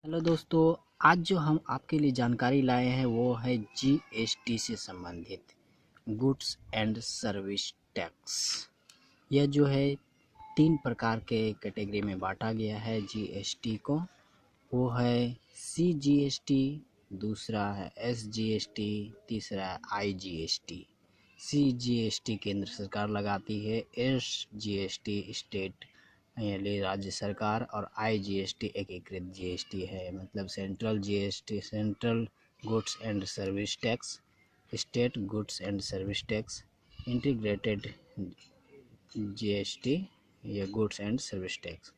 Hello दोस्तों। आज जो हम आपके लिए जानकारी लाए हैं वो है जीएसटी से संबंधित गुड्स एंड सर्विस टैक्स। यह जो है 3 प्रकार के कैटेगरी में बांटा गया है जीएसटी को। वो है सीजीएसटी, दूसरा है एसजीएसटी, तीसरा है आईजीएसटी। सीजीएसटी केंद्र सरकार लगाती है, एसजीएसटी स्टेट यानी राज्य सरकार, और आईजीएसटी एकीकृत जीएसटी है, मतलब central GST, central goods and service tax, state goods and service tax, integrated GST या गुड्स एंड सर्विस टैक्स।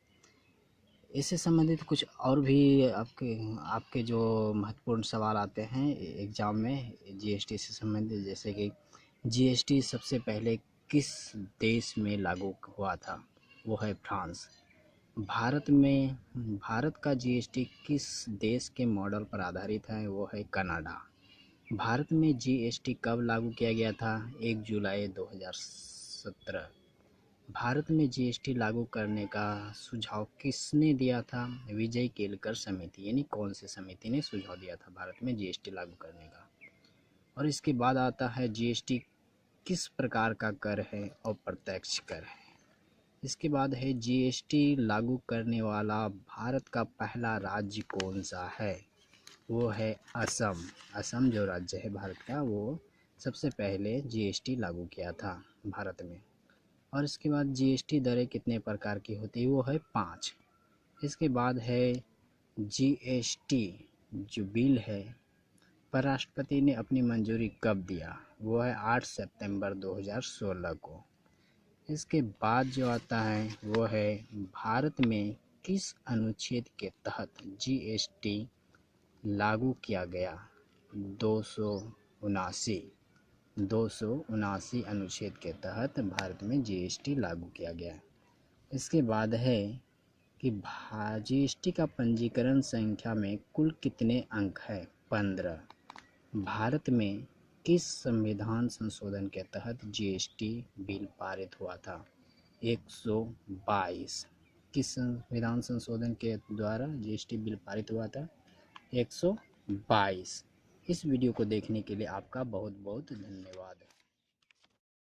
इससे संबंधित कुछ और भी आपके आपके जो महत्वपूर्ण सवाल आते हैं एग्ज़ाम में जीएसटी से संबंधित, जैसे कि जीएसटी सबसे पहले किस देश में लागू हुआ था? वो है फ्रांस। भारत का जीएसटी किस देश के मॉडल पर आधारित है? वो है कनाडा। भारत में जीएसटी कब लागू किया गया था? 1 जुलाई 2017। भारत में जीएसटी लागू करने का सुझाव किसने दिया था? विजय केलकर समिति, यानी कौन सी समिति ने सुझाव दिया था भारत में जीएसटी लागू करने का? और इसके बाद आता है जीएसटी किस प्रकार का कर है? अप्रत्यक्ष कर है। इसके बाद है जीएसटी लागू करने वाला भारत का पहला राज्य कौन सा है? वो है असम। असम जो राज्य है भारत का, वो सबसे पहले जीएसटी लागू किया था भारत में। और इसके बाद जीएसटी दरें कितने प्रकार की होती है? वो है 5। इसके बाद है जीएसटी जो बिल है पर राष्ट्रपति ने अपनी मंजूरी कब दिया? वो है 8 सितंबर 2016 को। इसके बाद जो आता है वो है भारत में किस अनुच्छेद के तहत जीएसटी लागू किया गया? 279 अनुच्छेद के तहत भारत में जीएसटी लागू किया गया। इसके बाद है कि जीएसटी का पंजीकरण संख्या में कुल कितने अंक है? 15। भारत में किस संविधान संशोधन के तहत जीएसटी बिल पारित हुआ था? 122। किस संविधान संशोधन के द्वारा जीएसटी बिल पारित हुआ था? 122। इस वीडियो को देखने के लिए आपका बहुत बहुत धन्यवाद।